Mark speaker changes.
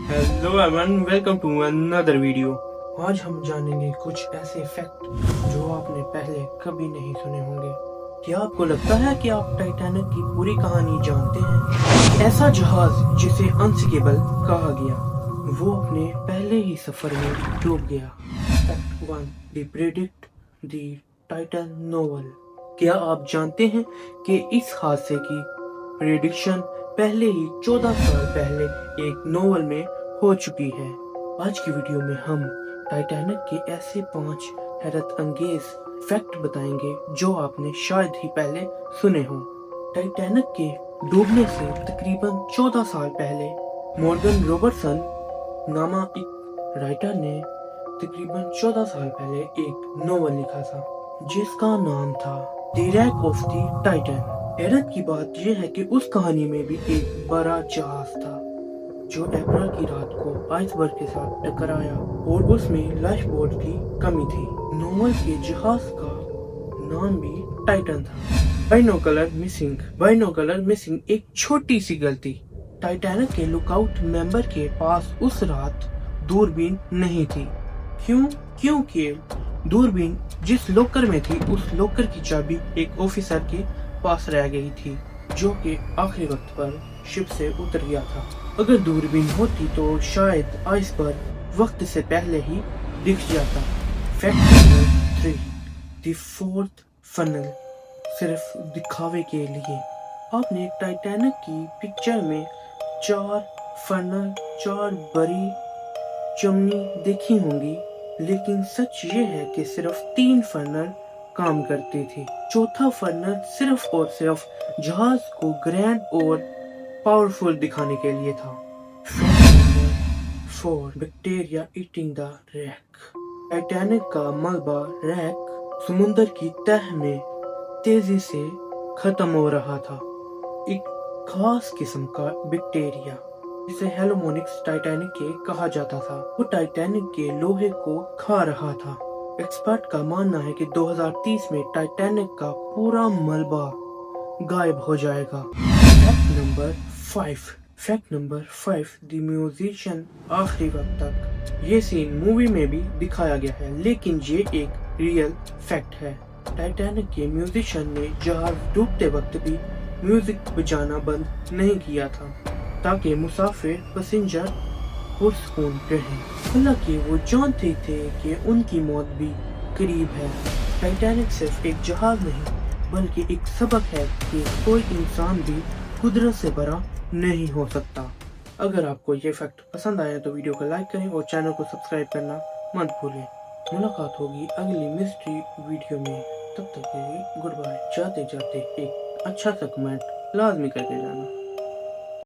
Speaker 1: Hello everyone, welcome to another video. आज हम जानेंगे कुछ ऐसे फैक्ट जो आपने पहले कभी नहीं सुने होंगे। क्या आपको लगता है कि आप टाइटैनिक की पूरी कहानी जानते हैं? एक ऐसा जहाज जिसे अनसिंकेबल कहा गया, वो अपने पहले ही सफर में डूब गया। Fact 1, the predict the Titan novel. क्या आप जानते हैं कि इस हादसे की प्रेडिक्शन पहले ही 14 साल पहले एक नोवेल में हो चुकी है। आज की वीडियो में हम टाइटैनिक के ऐसे 5 हैरत अंगेज फैक्ट बताएंगे जो आपने शायद ही पहले सुने हों। टाइटैनिक के डूबने से तकरीबन 14 साल पहले मॉर्गन रॉबर्टसन नामा एक राइटर ने तकरीबन 14 साल पहले एक नोवेल लिखा था जिसका नाम था the rack of the Titan. हैरत की बात यह है कि उस कहानी में भी एक बड़ा जहाज था जो अप्रैल की रात को आइसबर्ग के साथ टकराया और उसमें लाइफ बोट की कमी थी। नोवेल के जहाज का नाम भी टाइटन था। बाइनोकुलर मिसिंग एक छोटी सी गलती। टाइटैनिक के लुकआउट मेंबर के पास उस रात दूरबीन नहीं थी। क्योंकि दूरबीन जिस लॉकर में थी उस लॉकर की चाबी एक ऑफिसर के पास रह गई थी जो कि आखिरी वक्त पर शिप से उतर गया था। अगर दूरबीन होती तो शायद आइसबर्ग वक्त से पहले ही दिख जाता। Fact number 3, the fourth funnel. सिर्फ दिखावे के लिए आपने टाइटैनिक की पिक्चर में 4 फनल, 4 बड़ी चिमनी देखी होंगी, लेकिन सच ये है कि सिर्फ 3 फनल काम करती थी। चौथा फनल सिर्फ और सिर्फ जहाज को ग्रैंड और पावरफुल दिखाने के लिए था। Fact number 4, bacteria eating the rack. Titanic का मलबा रैक समुद्र की तह में तेजी से खत्म हो रहा था। एक खास किस्म का बैक्टीरिया जिसे हेलोमोनिक्स टाइटैनिक के कहा जाता था, वो टाइटैनिक के लोहे को खा रहा था। एक्सपर्ट का मानना है कि 2030 में टाइटैनिक का पूरा मलबा गायब हो जाएगा। Fact number 5, the musician. आखिरी वक्त तक ये सीन मूवी में भी दिखाया गया है, लेकिन ये एक रियल फैक्ट है। टाइटैनिक के म्यूजिशियन ने जहाज डूबते वक्त भी म्यूजिक बजाना बंद नहीं किया था ताकि मुसाफिर पैसेंजर पुरसकून रहें। हालांकि वो जानते थे कि उनकी मौत भी करीब है। टाइटैनिक सिर्फ एक जहाज नहीं बल्कि एक सबक है कि कोई इंसान भी कुदरत से बड़ा नहीं हो सकता। अगर आपको ये फैक्ट पसंद आया तो वीडियो को लाइक करें और चैनल को सब्सक्राइब करना मत भूलें। मुलाकात होगी अगली मिस्ट्री वीडियो में। तब तक के लिए गुड बाय। जाते जाते एक अच्छा सा कमेंट लाजमी करके जाना।